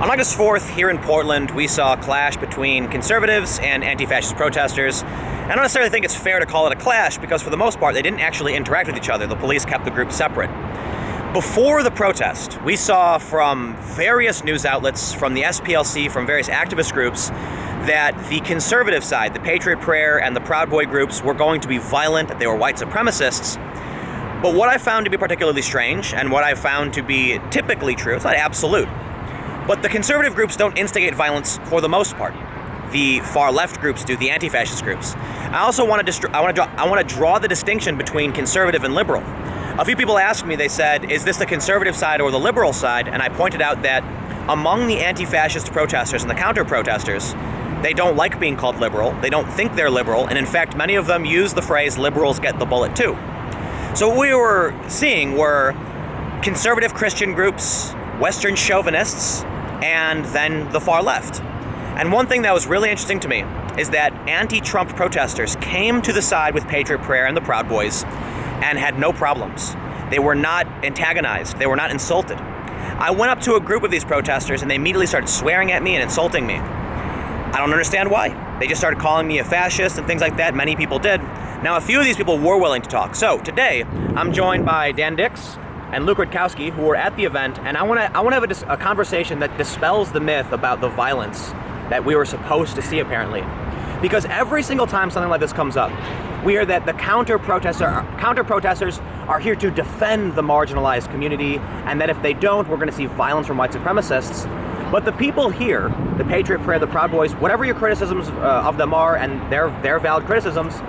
On August 4th, here in Portland, we saw a clash between conservatives and anti-fascist protesters. I don't necessarily think it's fair to call it a clash because for the most part, they didn't actually interact with each other. The police kept the groups separate. Before the protest, we saw from various news outlets, from the SPLC, from various activist groups, that the conservative side, the Patriot Prayer and the Proud Boy groups, were going to be violent, that they were white supremacists. But what I found to be particularly strange, and what I found to be typically true, it's not absolute, but the conservative groups don't instigate violence for the most part. The far left groups do, the anti-fascist groups. I also want to draw the distinction between conservative and liberal. A few people asked me, they said, is this the conservative side or the liberal side? And I pointed out that among the anti-fascist protesters and the counter-protesters, they don't like being called liberal, they don't think they're liberal, and in fact, many of them use the phrase, liberals get the bullet too. So what we were seeing were conservative Christian groups, Western chauvinists, and then the far left. And one thing that was really interesting to me is that anti-Trump protesters came to the side with Patriot Prayer and the Proud Boys and had no problems. They were not antagonized, they were not insulted. I went up to a group of these protesters and they immediately started swearing at me and insulting me. I don't understand why. They just started calling me a fascist and things like that. Many people did. Now, a few of these people were willing to talk. So today, I'm joined by Dan Dix and Luke Rutkowski, who were at the event, and I want to have a conversation that dispels the myth about the violence that we were supposed to see, apparently. Because every single time something like this comes up, we hear that the counter-protesters are here to defend the marginalized community, and that if they don't, we're going to see violence from white supremacists. But the people here, the Patriot Prayer, the Proud Boys, whatever your criticisms of them are, and they're valid criticisms,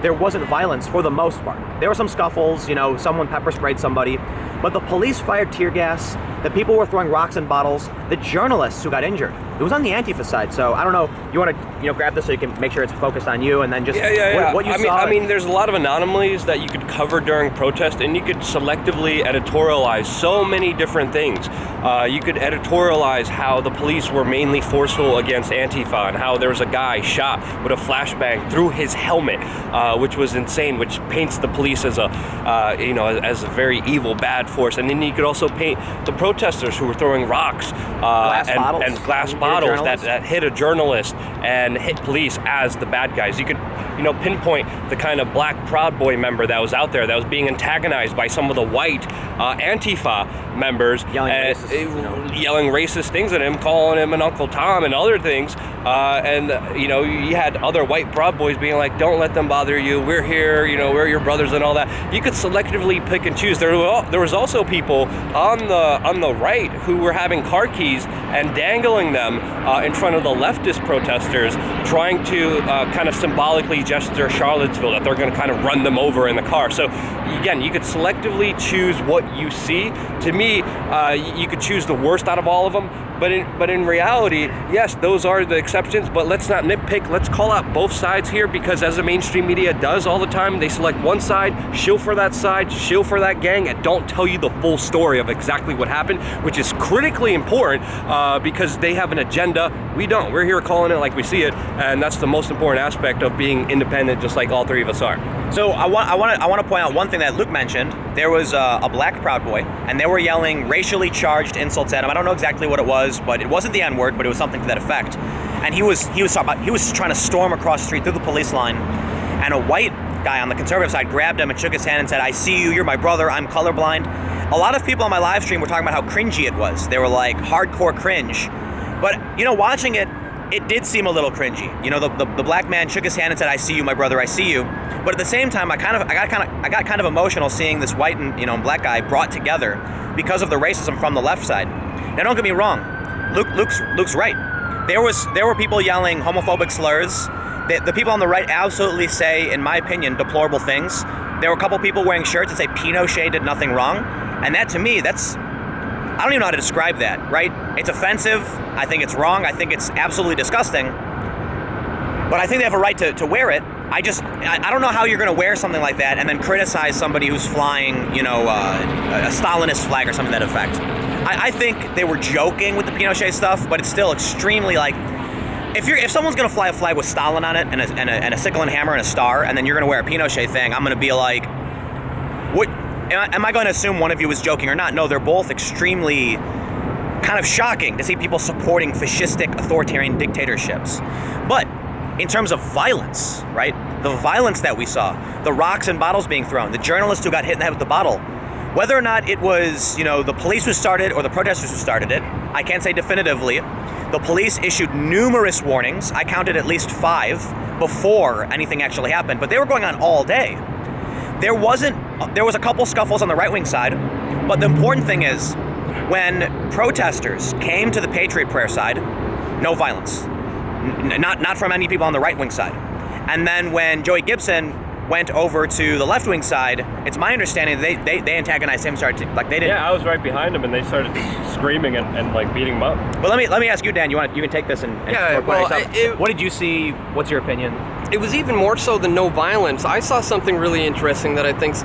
there wasn't violence for the most part. There were some scuffles, someone pepper sprayed somebody, but the police fired tear gas, the people were throwing rocks and bottles, the journalists who got injured. It was on the Antifa side, so I don't know, you want to grab this so you can make sure it's focused on you, and then just what you saw? I mean, there's a lot of anomalies that you could cover during protest, and you could selectively editorialize so many different things. You could editorialize how the police were mainly forceful against Antifa, and how there was a guy shot with a flashbang through his helmet, which was insane, which paints the police as a very evil, bad force. And then you could also paint the protesters who were throwing rocks and glass bottles that hit a journalist and hit police as the bad guys. You could pinpoint the kind of black Proud Boy member that was out there that was being antagonized by some of the white Antifa members, yelling racist things at him, calling him an Uncle Tom and other things. You had other white Proud Boys being like, don't let them bother you, we're here, we're your brothers and all that. You could selectively pick and choose. There was also people on the right who were having car keys and dangling them in front of the leftist protesters, trying to kind of symbolically gesture Charlottesville, that they're going to kind of run them over in the car. So again, you could selectively choose what you see. To me, you could choose the worst out of all of them. But in reality, yes, those are the exceptions, but let's not nitpick. Let's call out both sides here, because as the mainstream media does all the time, they select one side, shill for that side, shill for that gang, and don't tell you the full story of exactly what happened, which is critically important because they have an agenda. We don't. We're here calling it like we see it, and that's the most important aspect of being independent, just like all three of us are. So I want to point out one thing that Luke mentioned. There was a black Proud Boy, and they were yelling racially charged insults at him. I don't know exactly what it was, but it wasn't the N-word, but it was something to that effect. And he was trying to storm across the street through the police line, and a white guy on the conservative side grabbed him and shook his hand and said, "I see you. You're my brother. I'm colorblind." A lot of people on my live stream were talking about how cringy it was. They were like hardcore cringe, but watching it. It did seem a little cringy. The black man shook his hand and said, "I see you, my brother, I see you." But at the same time, I got kind of emotional seeing this white and black guy brought together because of the racism from the left side. Now, don't get me wrong, Luke's right. There were people yelling homophobic slurs. The people on the right absolutely say, in my opinion, deplorable things. There were a couple people wearing shirts that say Pinochet did nothing wrong, and that to me, I don't even know how to describe that, right? It's offensive. I think it's wrong. I think it's absolutely disgusting. But I think they have a right to wear it. I don't know how you're going to wear something like that and then criticize somebody who's flying, a Stalinist flag or something to that effect. I think they were joking with the Pinochet stuff, but it's still extremely if someone's going to fly a flag with Stalin on it and a sickle and hammer and a star, and then you're going to wear a Pinochet thing, I'm going to be like, what? Am I going to assume one of you was joking or not? No, they're both extremely kind of shocking to see people supporting fascistic authoritarian dictatorships. But in terms of violence, right? The violence that we saw, the rocks and bottles being thrown, the journalist who got hit in the head with the bottle, whether or not it was, the police who started or the protesters who started it, I can't say definitively. The police issued numerous warnings. I counted at least 5 before anything actually happened, but they were going on all day. There was a couple scuffles on the right-wing side, but the important thing is when protesters came to the Patriot prayer side, no violence. Not from any people on the right-wing side. And then when Joey Gibson went over to the left-wing side, it's my understanding they antagonized him, they didn't. Yeah, I was right behind him, and they started screaming and beating him up. But let me ask you, Dan. You can take this and what did you see? What's your opinion? It was even more so than no violence. I saw something really interesting that I think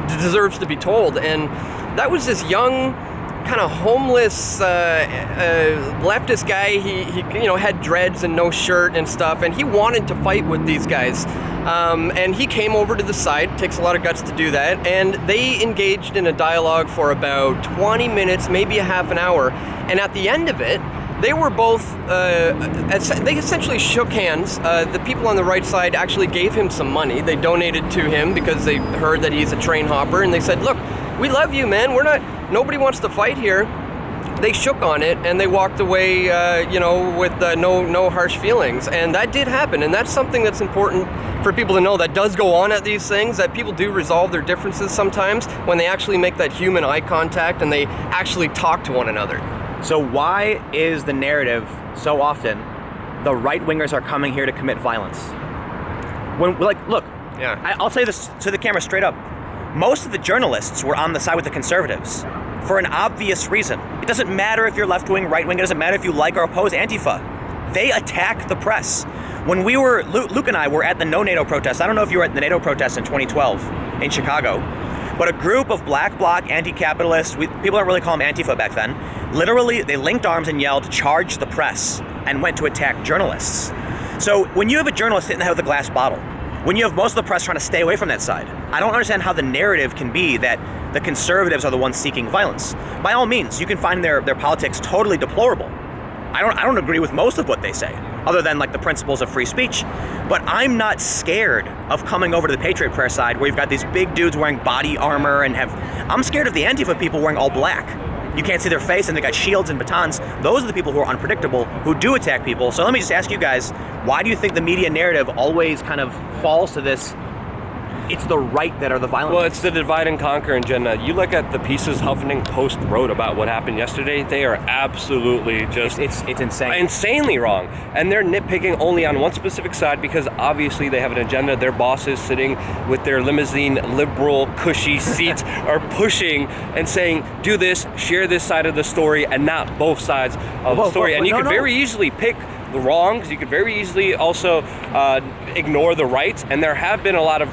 deserves to be told, and that was this young, kind of homeless leftist guy. He had dreads and no shirt and stuff, and he wanted to fight with these guys. And he came over to the side. Takes a lot of guts to do that. And they engaged in a dialogue for about 20 minutes, maybe a half an hour. And at the end of it, they were both, they essentially shook hands. The people on the right side actually gave him some money. They donated to him because they heard that he's a train hopper. And they said, look, we love you, man. Nobody wants to fight here. They shook on it and they walked away, with no harsh feelings. And that did happen. And that's something that's important for people to know, that does go on at these things, that people do resolve their differences sometimes when they actually make that human eye contact and they actually talk to one another. So why is the narrative so often the right-wingers are coming here to commit violence? I'll say this to the camera straight up. Most of the journalists were on the side with the conservatives for an obvious reason. It doesn't matter if you're left-wing, right-wing, it doesn't matter if you like or oppose Antifa. They attack the press. When Luke and I were at the No NATO protest, I don't know if you were at the NATO protest in 2012 in Chicago, but a group of black bloc anti-capitalists, people don't really call them Antifa back then, literally they linked arms and yelled, "Charge the press," and went to attack journalists. So when you have a journalist hitting the head with a glass bottle, when you have most of the press trying to stay away from that side, I don't understand how the narrative can be that the conservatives are the ones seeking violence. By all means, you can find their politics totally deplorable. I don't agree with most of what they say, other than the principles of free speech. But I'm not scared of coming over to the Patriot prayer side where you've got these big dudes wearing body armor I'm scared of the Antifa people wearing all black. You can't see their face and they got shields and batons. Those are the people who are unpredictable, who do attack people. So let me just ask you guys, why do you think the media narrative always kind of falls to this, it's the right that are the violent? Well, it's the divide and conquer agenda. You look at the pieces Huffington Post wrote about what happened yesterday, they are absolutely just... It's insane. Insanely wrong. And they're nitpicking only on one specific side because obviously they have an agenda. Their bosses sitting with their limousine, liberal, cushy seats are pushing and saying, do this, share this side of the story, and not both sides of the story. And you could very easily pick the wrongs. You could very easily also ignore the rights, and there have been a lot of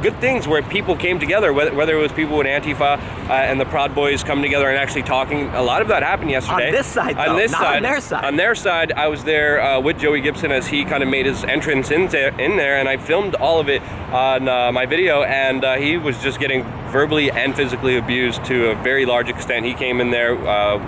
good things where people came together, whether it was people with Antifa and the Proud Boys coming together and actually talking. A lot of that happened yesterday. On this side, though, not on their side. On their side, I was there with Joey Gibson as he kind of made his entrance in there, and I filmed all of it on my video, and he was just getting verbally and physically abused to a very large extent. He came in there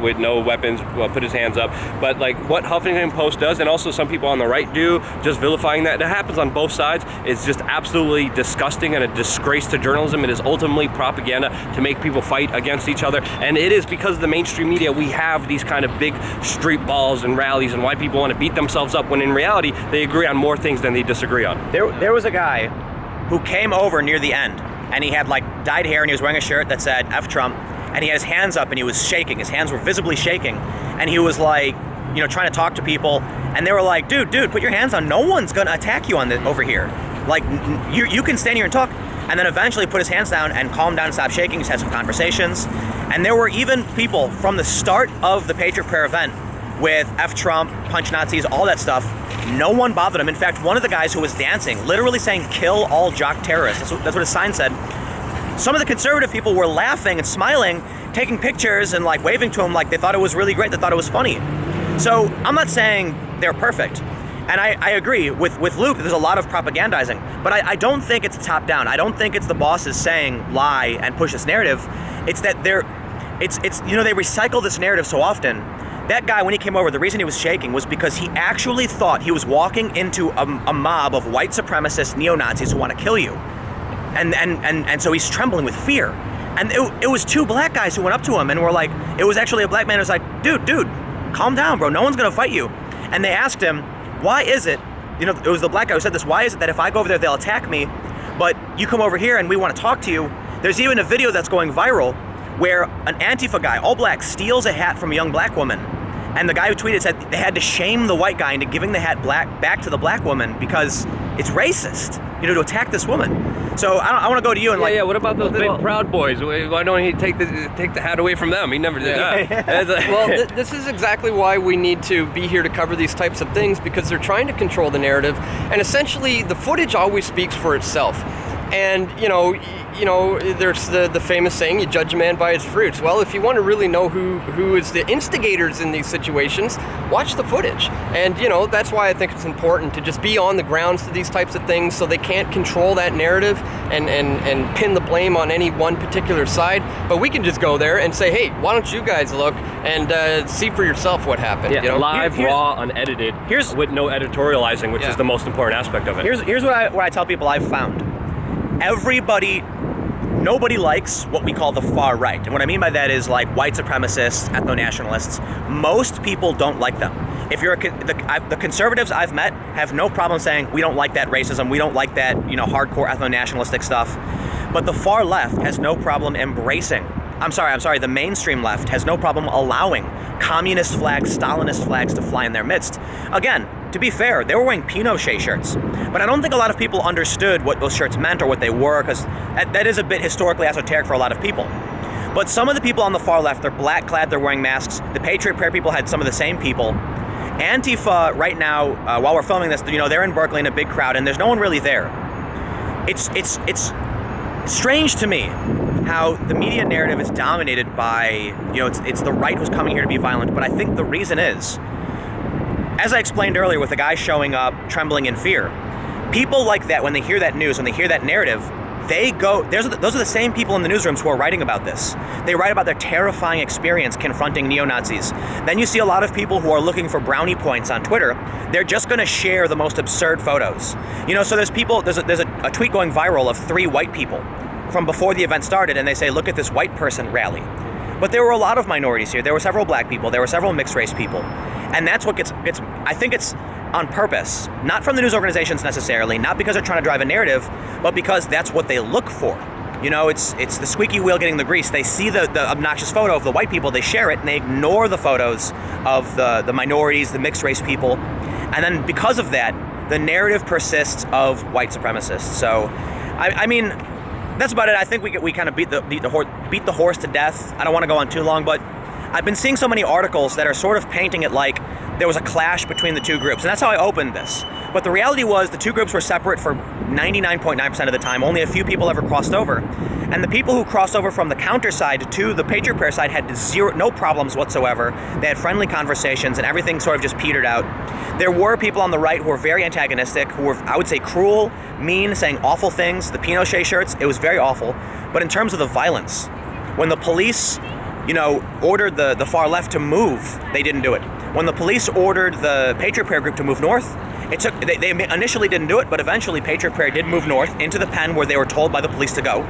with no weapons, put his hands up. But what Huffington Post does, and also some people on the right do, just vilifying that, it happens on both sides. It's just absolutely disgusting and a disgrace to journalism. It is ultimately propaganda to make people fight against each other. And it is because of the mainstream media we have these kind of big street balls and rallies and why people want to beat themselves up when in reality they agree on more things than they disagree on. There was a guy who came over near the end and he had dyed hair and he was wearing a shirt that said F Trump, and he had his hands up and he was shaking. His hands were visibly shaking, and he was trying to talk to people, and they were like, dude, put your hands on. No one's gonna attack you over here. You can stand here and talk. And then eventually put his hands down and calm down and stop shaking. Just had some conversations. And there were even people from the start of the Patriot Prayer event with F Trump, punch Nazis, all that stuff. No one bothered him. In fact, one of the guys who was dancing, literally saying, "Kill all jock terrorists." That's what his sign said. Some of the conservative people were laughing and smiling, taking pictures and waving to him like they thought it was really great. They thought it was funny. So I'm not saying they're perfect. And I agree with Luke, there's a lot of propagandizing, but I don't think it's top down. I don't think it's the bosses saying lie and push this narrative. It's that it's they recycle this narrative so often. That guy, when he came over, the reason he was shaking was because he actually thought he was walking into a mob of white supremacist neo-Nazis who want to kill you. And so he's trembling with fear. And it was two black guys who went up to him and were like, it was actually a black man who was like, dude, calm down, bro. No one's going to fight you. And they asked him, why is it, it was the black guy who said this, why is it that if I go over there, they'll attack me, but you come over here and we want to talk to you? There's even a video that's going viral where an Antifa guy, all black, steals a hat from a young black woman. And the guy who tweeted said they had to shame the white guy into giving the hat back to the black woman because it's racist, to attack this woman. So I want to go to you and yeah. What about those big Proud Boys? Why don't he take the hat away from them? He never did that. Well, this is exactly why we need to be here to cover these types of things, because they're trying to control the narrative, and essentially the footage always speaks for itself. And there's the famous saying, you judge a man by his fruits. Well, if you want to really know who is the instigators in these situations, watch the footage. And that's why I think it's important to just be on the grounds to these types of things, so they can't control that narrative and pin the blame on any one particular side. But we can just go there and say, hey, why don't you guys look and see for yourself what happened? Live, raw, unedited, with no editorializing, which is the most important aspect of it. Here's what I tell people I've found. Nobody likes what we call the far right. And what I mean by that is like white supremacists, ethno-nationalists. Most people don't like them. If you're the conservatives I've met have no problem saying we don't like that racism, we don't like that, hardcore ethno-nationalistic stuff. But the far left has no problem embracing. I'm sorry, the mainstream left has no problem allowing communist flags, Stalinist flags to fly in their midst. Again, to be fair, they were wearing Pinochet shirts, but I don't think a lot of people understood what those shirts meant or what they were, because that is a bit historically esoteric for a lot of people. But some of the people on the far left, they're black clad, they're wearing masks. The Patriot Prayer people had some of the same people. Antifa right now, while we're filming this, they're in Berkeley in a big crowd, and there's no one really there. It's strange to me how the media narrative is dominated by, it's the right who's coming here to be violent, but I think the reason is, as I explained earlier with the guy showing up trembling in fear, people like that, when they hear that news, when they hear that narrative, those are the same people in the newsrooms who are writing about this. They write about their terrifying experience confronting neo-Nazis. Then you see a lot of people who are looking for brownie points on Twitter. They're just going to share the most absurd photos. So there's a tweet going viral of 3 white people from before the event started, and they say, look at this white person rally. But there were a lot of minorities here. There were several black people. There were several mixed race people. And that's what I think it's on purpose, not from the news organizations necessarily, not because they're trying to drive a narrative, but because that's what they look for. It's the squeaky wheel getting the grease. They see the obnoxious photo of the white people, they share it, and they ignore the photos of the minorities, the mixed race people. And then because of that, the narrative persists of white supremacists. So, I mean, that's about it. I think we kind of beat the horse to death. I don't want to go on too long, but I've been seeing so many articles that are sort of painting it like there was a clash between the two groups, and that's how I opened this. But the reality was the two groups were separate for 99.9% of the time. Only a few people ever crossed over. And the people who crossed over from the counter side to the Patriot Prayer side had no problems whatsoever. They had friendly conversations, and everything sort of just petered out. There were people on the right who were very antagonistic, who were, I would say, cruel, mean, saying awful things. The Pinochet shirts, it was very awful. But in terms of the violence, when the police ordered the far left to move, they didn't do it. When the police ordered the Patriot Prayer group to move north, they initially didn't do it, but eventually Patriot Prayer did move north into the pen where they were told by the police to go.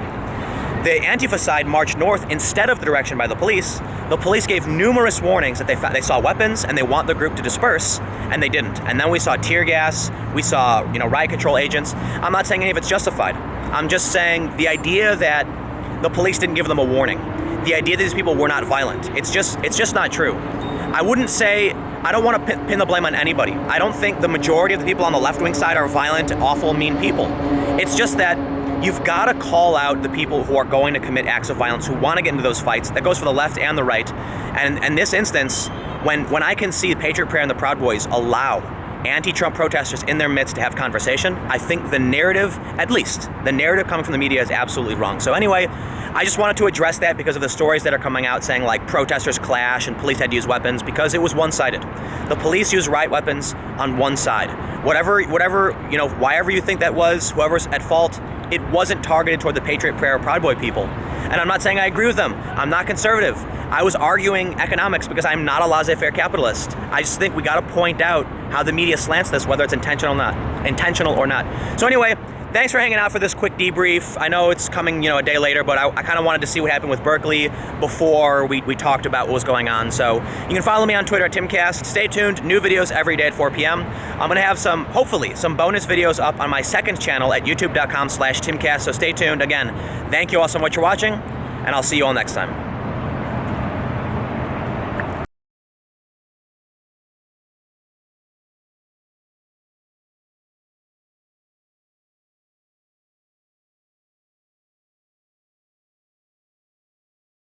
The Antifa side marched north instead of the direction by the police. The police gave numerous warnings that they saw weapons and they want the group to disperse, and they didn't. And then we saw tear gas, we saw riot control agents. I'm not saying any of it's justified. I'm just saying the idea that the police didn't give them a warning, the idea that these people were not violent, it's just not true. I don't want to pin the blame on anybody. I don't think the majority of the people on the left-wing side are violent, awful, mean people. It's just that you've got to call out the people who are going to commit acts of violence, who want to get into those fights. That goes for the left and the right. And in this instance, when I can see the Patriot Prayer and the Proud Boys allow anti-Trump protesters in their midst to have conversation, I think the narrative, at least, the narrative coming from the media is absolutely wrong. So anyway, I just wanted to address that because of the stories that are coming out saying like protesters clash and police had to use weapons, because it was one-sided. The police used riot weapons on one side. Whatever, wherever you think that was, whoever's at fault, it wasn't targeted toward the Patriot Prayer or Proud Boy people. And I'm not saying I agree with them. I'm not conservative. I was arguing economics because I'm not a laissez-faire capitalist. I just think we got to point out how the media slants this, whether it's intentional or not. So anyway, thanks for hanging out for this quick debrief. I know it's coming, a day later, but I kind of wanted to see what happened with Berkeley before we talked about what was going on. So you can follow me on Twitter at Timcast. Stay tuned. New videos every day at 4 p.m. I'm going to have hopefully some bonus videos up on my second channel at youtube.com/Timcast. So stay tuned. Again, thank you all so much for watching, and I'll see you all next time.